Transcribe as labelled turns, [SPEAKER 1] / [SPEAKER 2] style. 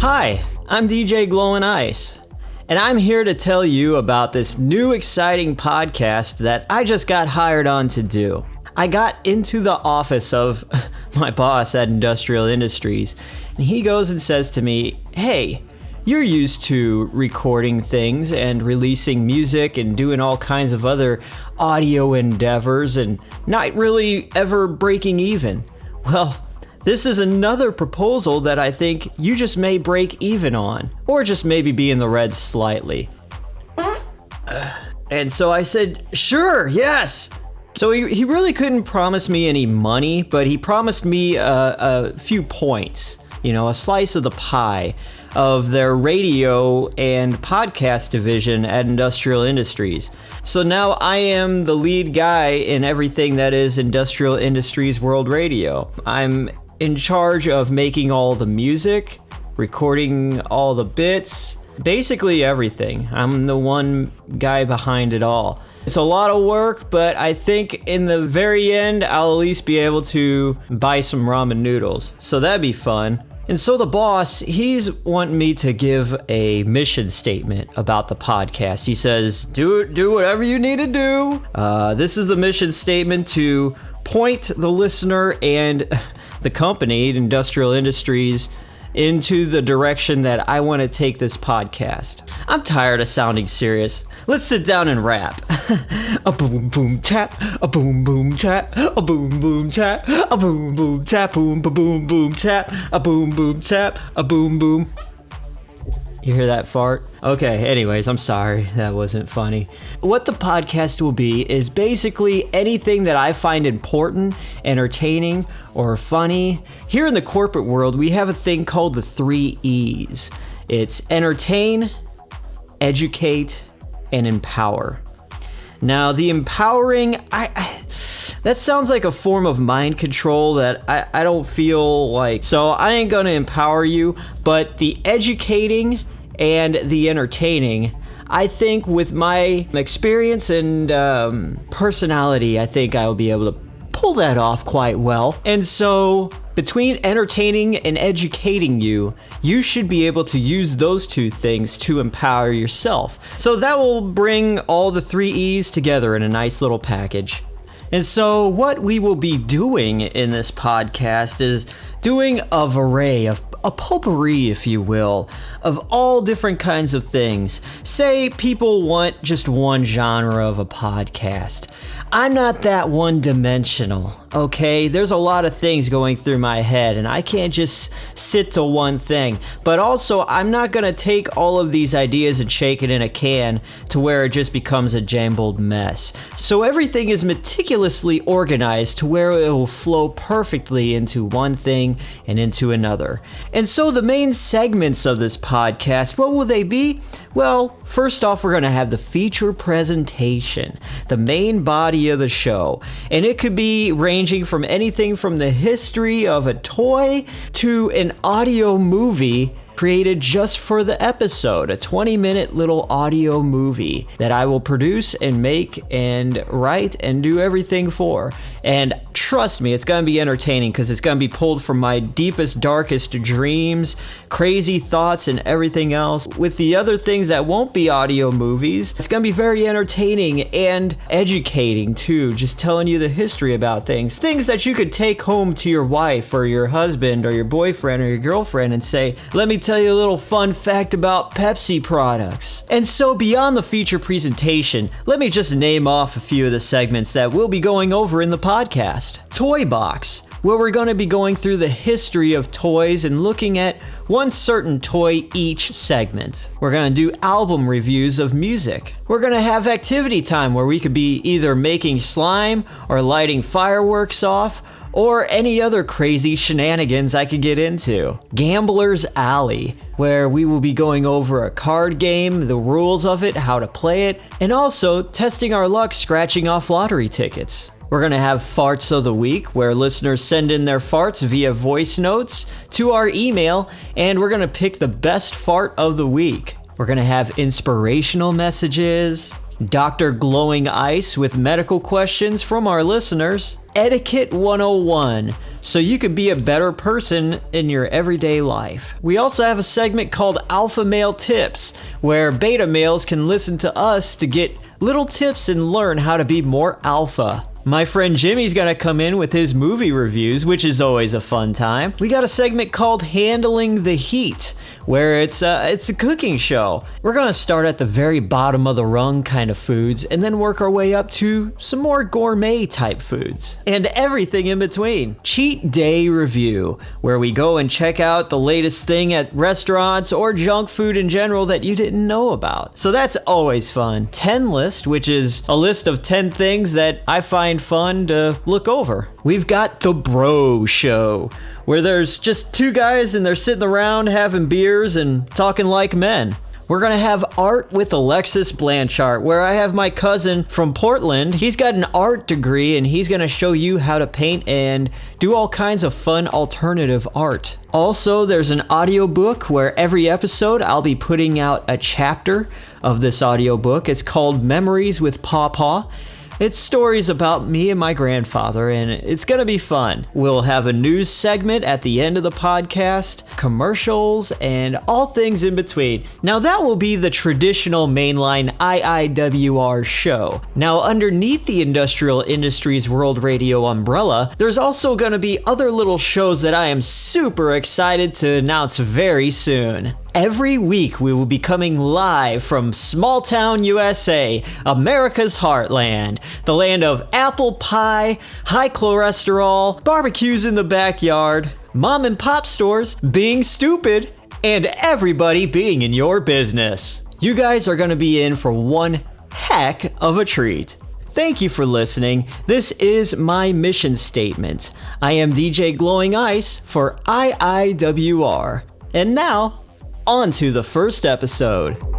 [SPEAKER 1] Hi, I'm DJ Glowin' Ice, and I'm here to tell you about this new exciting podcast that I just got hired on to do. I got into the office of my boss at Industrial Industries, and he goes and says to me, "Hey, you're used to recording things and releasing music and doing all kinds of other audio endeavors and not really ever breaking even. Well, this is another proposal that I think you just may break even on, or just maybe be in the red slightly." And so I said, "Sure, yes." So he really couldn't promise me any money, but he promised me a few points, a slice of the pie of their radio and podcast division at Industrial Industries. So now I am the lead guy in everything that is Industrial Industries World Radio. I'm in charge of making all the music, recording all the bits, basically everything. I'm the one guy behind it all. It's a lot of work, but I think in the very end, I'll at least be able to buy some ramen noodles. So that'd be fun. And so the boss, he's wanting me to give a mission statement about the podcast. He says, do whatever you need to do. This is the mission statement to point the listener and the company, Industrial Industries, into the direction that I want to take this podcast. I'm tired of sounding serious. Let's sit down and rap. A boom boom tap, a boom boom tap, a boom boom tap, a boom boom tap, boom boom boom tap, a boom boom tap, a boom boom. You hear that fart? Okay, anyways, I'm sorry, that wasn't funny. What the podcast will be is basically anything that I find important, entertaining, or funny. Here in the corporate world, we have a thing called the 3 E's. It's entertain, educate, and empower. Now, the empowering, that sounds like a form of mind control that I don't feel like. So I ain't gonna empower you, but the educating and the entertaining, I think with my experience and personality, I think I'll be able to pull that off quite well. And so between entertaining and educating you, you should be able to use those two things to empower yourself. So that will bring all the 3 E's together in a nice little package. And so what we will be doing in this podcast is doing a potpourri, if you will, of all different kinds of things. Say people want just one genre of a podcast. I'm not that one-dimensional, okay? There's a lot of things going through my head, and I can't just sit to one thing. But also, I'm not gonna take all of these ideas and shake it in a can to where it just becomes a jumbled mess. So everything is meticulously organized to where it will flow perfectly into one thing and into another. And so the main segments of this podcast, what will they be? Well, first off, we're gonna have the feature presentation, the main body of the show. And it could be ranging from anything from the history of a toy to an audio movie created just for the episode, a 20-minute little audio movie that I will produce and make and write and do everything for. And trust me, it's going to be entertaining because it's going to be pulled from my deepest, darkest dreams, crazy thoughts, and everything else. With the other things that won't be audio movies, it's going to be very entertaining and educating too, just telling you the history about things that you could take home to your wife or your husband or your boyfriend or your girlfriend and say, "Let me tell you a little fun fact about Pepsi products." And so beyond the feature presentation, let me just name off a few of the segments that we'll be going over in the podcast. Toy Box, where we're going to be going through the history of toys and looking at one certain toy each segment. We're going to do album reviews of music. We're going to have activity time where we could be either making slime or lighting fireworks off or any other crazy shenanigans I could get into. Gambler's Alley, where we will be going over a card game, the rules of it, how to play it, and also testing our luck scratching off lottery tickets. We're going to have Farts of the Week, where listeners send in their farts via voice notes to our email, and we're going to pick the best fart of the week. We're going to have inspirational messages, Dr. Glowing Ice with medical questions from our listeners, Etiquette 101, so you could be a better person in your everyday life. We also have a segment called Alpha Male Tips, where beta males can listen to us to get little tips and learn how to be more alpha. My friend Jimmy's gonna come in with his movie reviews, which is always a fun time. We got a segment called Handling the Heat, where it's a cooking show. We're gonna start at the very bottom of the rung kind of foods and then work our way up to some more gourmet type foods. And everything in between. Cheat Day Review, where we go and check out the latest thing at restaurants or junk food in general that you didn't know about. So that's always fun. 10 List, which is a list of 10 things that I find fun to look over. We've got The Bro Show, where there's just two guys and they're sitting around having beers and talking like men. We're gonna have Art with Alexis Blanchard, where I have my cousin from Portland. He's got an art degree and he's gonna show you how to paint and do all kinds of fun alternative art. Also, there's an audiobook where every episode I'll be putting out a chapter of this audiobook. It's called Memories with Pawpaw. It's stories about me and my grandfather, and it's gonna be fun. We'll have a news segment at the end of the podcast, commercials, and all things in between. Now that will be the traditional mainline IIWR show. Now underneath the Industrial Industries World Radio umbrella, there's also gonna be other little shows that I am super excited to announce very soon. Every week we will be coming live from small town USA, America's heartland, the land of apple pie, high cholesterol, barbecues in the backyard, mom and pop stores, being stupid, and everybody being in your business. You guys are going to be in for one heck of a treat. Thank you for listening. This is my mission statement. I am DJ Glowing Ice for IIWR. And now, on to the first episode.